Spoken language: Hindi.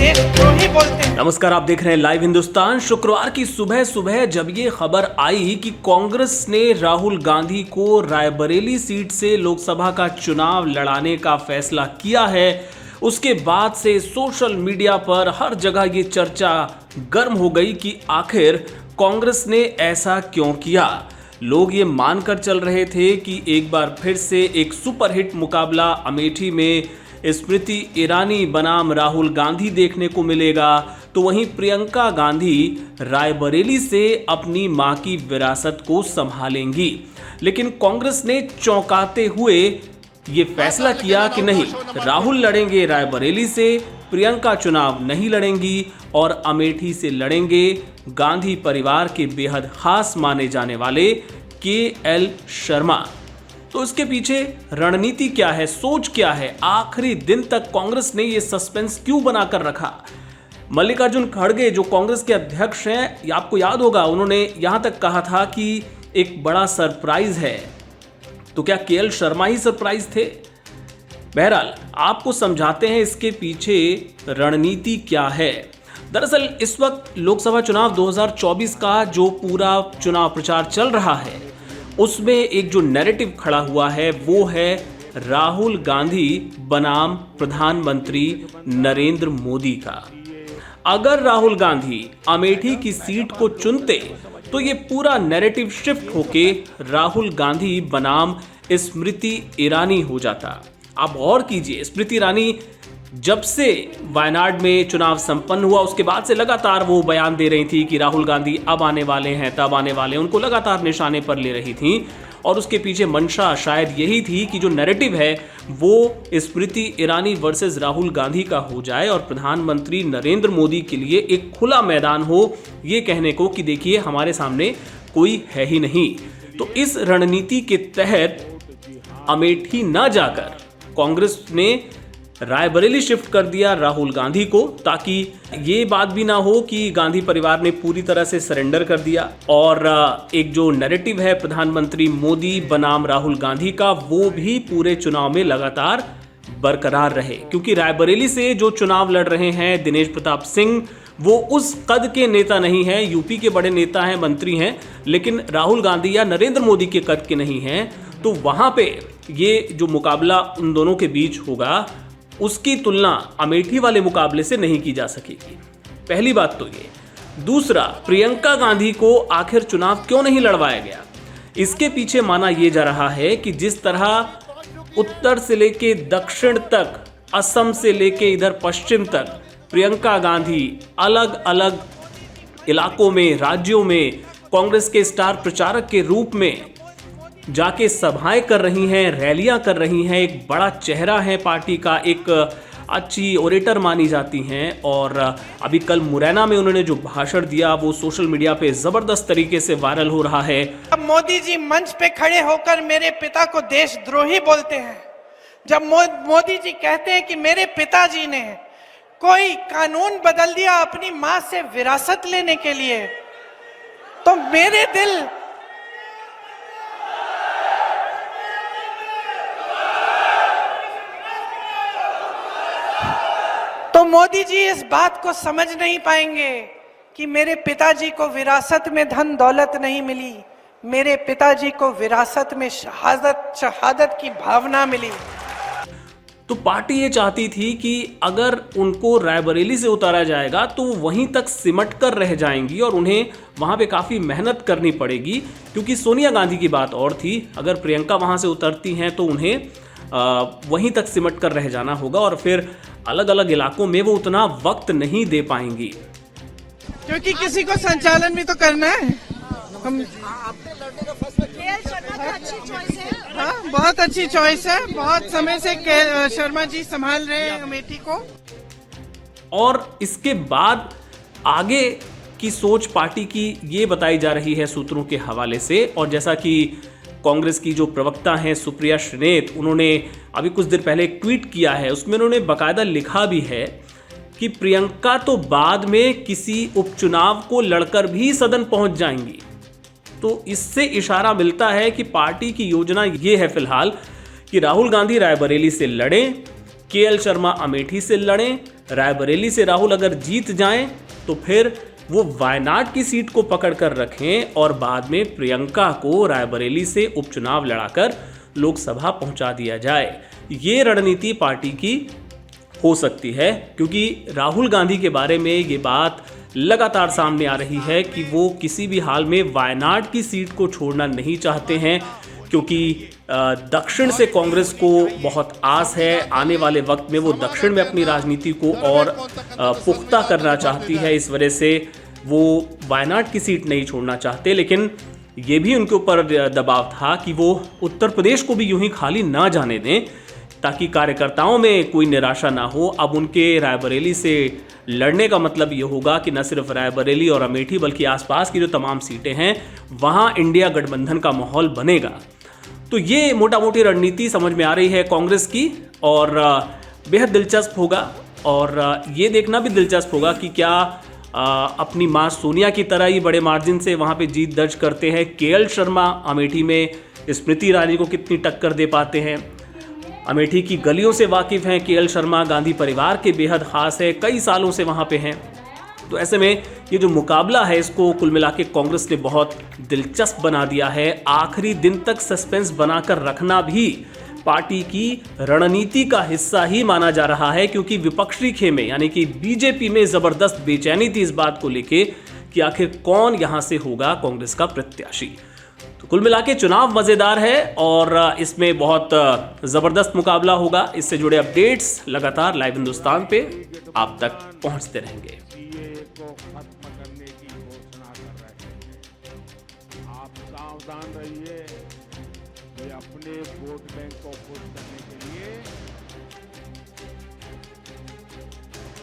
देशद्रोही बोलते हैं। नमस्कार, आप देख रहे हैं लाइव हिंदुस्तान। शुक्रवार की सुबह सुबह जब ये खबर आई कि कांग्रेस ने राहुल गांधी को रायबरेली सीट से लोकसभा का चुनाव लड़ाने का फैसला किया है, उसके बाद से सोशल मीडिया पर हर जगह ये चर्चा गर्म हो गई कि आखिर कांग्रेस ने ऐसा क्यों किया। लोग ये मानकर चल रहे थे कि एक बार फिर से एक सुपरहिट मुकाबला अमेठी में स्मृति ईरानी बनाम राहुल गांधी देखने को मिलेगा, तो वहीं प्रियंका गांधी रायबरेली से अपनी मां की विरासत को संभालेंगी। लेकिन कांग्रेस ने चौंकाते हुए ये फैसला किया कि नहीं, राहुल लड़ेंगे रायबरेली से, प्रियंका चुनाव नहीं लड़ेंगी और अमेठी से लड़ेंगे गांधी परिवार के बेहद खास माने जाने वाले के.एल. शर्मा। तो इसके पीछे रणनीति क्या है, सोच क्या है, आखिरी दिन तक कांग्रेस ने ये सस्पेंस क्यों बनाकर रखा। मल्लिकार्जुन खड़गे जो कांग्रेस के अध्यक्ष हैं, आपको याद होगा उन्होंने यहां तक कहा था कि एक बड़ा सरप्राइज है। तो क्या के.एल. शर्मा ही सरप्राइज थे? बहरहाल आपको समझाते हैं इसके पीछे रणनीति क्या है। दरअसल इस वक्त लोकसभा चुनाव 2024 का जो पूरा चुनाव प्रचार चल रहा है, उसमें एक जो नैरेटिव खड़ा हुआ है वो है राहुल गांधी बनाम प्रधानमंत्री नरेंद्र मोदी का। अगर राहुल गांधी अमेठी की सीट को चुनते तो ये पूरा नैरेटिव शिफ्ट होके राहुल गांधी बनाम स्मृति ईरानी हो जाता। आप और कीजिए, स्मृति ईरानी जब से वायनाड में चुनाव संपन्न हुआ उसके बाद से लगातार वो बयान दे रही थी कि राहुल गांधी अब आने वाले हैं, तब आने वाले हैं, उनको लगातार निशाने पर ले रही थी। और उसके पीछे मंशा शायद यही थी कि जो नैरेटिव है वो स्मृति ईरानी वर्सेस राहुल गांधी का हो जाए और प्रधानमंत्री नरेंद्र मोदी के लिए एक खुला मैदान हो, ये कहने को कि देखिए हमारे सामने कोई है ही नहीं। तो इस रणनीति के तहत अमेठी न जाकर कांग्रेस ने रायबरेली शिफ्ट कर दिया राहुल गांधी को, ताकि ये बात भी ना हो कि गांधी परिवार ने पूरी तरह से सरेंडर कर दिया और एक जो नैरेटिव है प्रधानमंत्री मोदी बनाम राहुल गांधी का, वो भी पूरे चुनाव में लगातार बरकरार रहे। क्योंकि रायबरेली से जो चुनाव लड़ रहे हैं दिनेश प्रताप सिंह, वो उस कद के नेता नहीं हैं, यूपी के बड़े नेता हैं, मंत्री हैं, लेकिन राहुल गांधी या नरेंद्र मोदी के कद के नहीं हैं। तो वहां पे ये जो मुकाबला उन दोनों के बीच होगा, उसकी तुलना अमेठी वाले मुकाबले से नहीं की जा सकेगी। पहली बात तो ये। दूसरा, प्रियंका गांधी को आखिर चुनाव क्यों नहीं लड़वाया गया? इसके पीछे माना यह जा रहा है कि जिस तरह उत्तर से लेके दक्षिण तक, असम से लेके इधर पश्चिम तक प्रियंका गांधी अलग अलग इलाकों में, राज्यों में कांग्रेस के स्टार प्रचारक के रूप में जाके सभाएं कर रही हैं, रैलियां कर रही हैं, एक बड़ा चेहरा है पार्टी का, एक अच्छी ओरेटर मानी जाती हैं। और अभी कल मुरैना में उन्होंने जो भाषण दिया वो सोशल मीडिया पे जबरदस्त तरीके से वायरल हो रहा है। अब मोदी जी मंच पे खड़े होकर मेरे पिता को देशद्रोही बोलते हैं। जब मोदी जी कहते हैं कि मेरे पिताजी ने कोई कानून बदल दिया अपनी मां से विरासत लेने के लिए, तो मेरे दिल तो मोदी जी इस बात को समझ नहीं पाएंगे कि मेरे पिताजी को विरासत में धन दौलत नहीं मिली, मेरे पिताजी को विरासत में शहादत की भावना मिली। तो पार्टी ये चाहती थी कि अगर उनको रायबरेली से उतारा जाएगा तो वहीं तक सिमट कर रह जाएंगी और उन्हें वहां पे काफ़ी मेहनत करनी पड़ेगी। क्योंकि सोनिया गांधी की बात और थी, अगर प्रियंका वहां से उतरती हैं तो उन्हें वहीं तक सिमट कर रह जाना होगा और फिर अलग अलग इलाकों में वो उतना वक्त नहीं दे पाएंगी, क्योंकि किसी को संचालन भी तो करना है। हम हाँ, बहुत अच्छी चॉइस है। बहुत समय से के.एल. शर्मा जी संभाल रहे हैं अमेठी को। और इसके बाद आगे की सोच पार्टी की ये बताई जा रही है सूत्रों के हवाले से। और जैसा कि कांग्रेस की जो प्रवक्ता हैं सुप्रिया श्रीनेत, उन्होंने अभी कुछ देर पहले एक ट्वीट किया है, उसमें उन्होंने बाकायदा लिखा भी है कि प्रियंका तो बाद में किसी उपचुनाव को लड़कर भी सदन पहुंच जाएंगी। तो इससे इशारा मिलता है कि पार्टी की योजना ये है फिलहाल कि राहुल गांधी रायबरेली से लड़ें, केएल शर्मा अमेठी से लड़ें, रायबरेली से राहुल अगर जीत जाएं तो फिर वो वायनाड की सीट को पकड़ कर रखें और बाद में प्रियंका को रायबरेली से उपचुनाव लड़ाकर लोकसभा पहुंचा दिया जाए। ये रणनीति पार्टी की हो सकती है, क्योंकि राहुल गांधी के बारे में ये बात लगातार सामने आ रही है कि वो किसी भी हाल में वायनाड की सीट को छोड़ना नहीं चाहते हैं, क्योंकि दक्षिण से कांग्रेस को बहुत आस है। आने वाले वक्त में वो दक्षिण में अपनी राजनीति को और पुख्ता करना चाहती है, इस वजह से वो वायनाड की सीट नहीं छोड़ना चाहते। लेकिन ये भी उनके ऊपर दबाव था कि वो उत्तर प्रदेश को भी यूं ही खाली ना जाने दें, ताकि कार्यकर्ताओं में कोई निराशा ना हो। अब उनके रायबरेली से लड़ने का मतलब ये होगा कि न सिर्फ रायबरेली और अमेठी बल्कि आसपास की जो तमाम सीटें हैं वहाँ इंडिया गठबंधन का माहौल बनेगा। तो ये मोटा मोटी रणनीति समझ में आ रही है कांग्रेस की, और बेहद दिलचस्प होगा। और ये देखना भी दिलचस्प होगा कि क्या अपनी मां सोनिया की तरह ही बड़े मार्जिन से वहाँ पे जीत दर्ज करते हैं केएल शर्मा, अमेठी में स्मृति ईरानी को कितनी टक्कर दे पाते हैं। अमेठी की गलियों से वाकिफ़ हैं केएल शर्मा, गांधी परिवार के बेहद ख़ास है, कई सालों से वहाँ पे हैं। तो ऐसे में ये जो मुकाबला है इसको कुल मिला के कांग्रेस ने बहुत दिलचस्प बना दिया है। आखिरी दिन तक सस्पेंस बनाकर रखना भी पार्टी की रणनीति का हिस्सा ही माना जा रहा है, क्योंकि विपक्षी खेमे यानी कि बीजेपी में ज़बरदस्त बेचैनी थी इस बात को लेके कि आखिर कौन यहाँ से होगा कांग्रेस का प्रत्याशी। तो कुल मिला के चुनाव मज़ेदार है और इसमें बहुत ज़बरदस्त मुकाबला होगा। इससे जुड़े अपडेट्स लगातार लाइव हिंदुस्तान पे आप तक पहुंचते रहेंगे। को खत्म करने की घोषणा कर रहे हैं। आप सावधान रहिए, वे अपने वोट बैंक को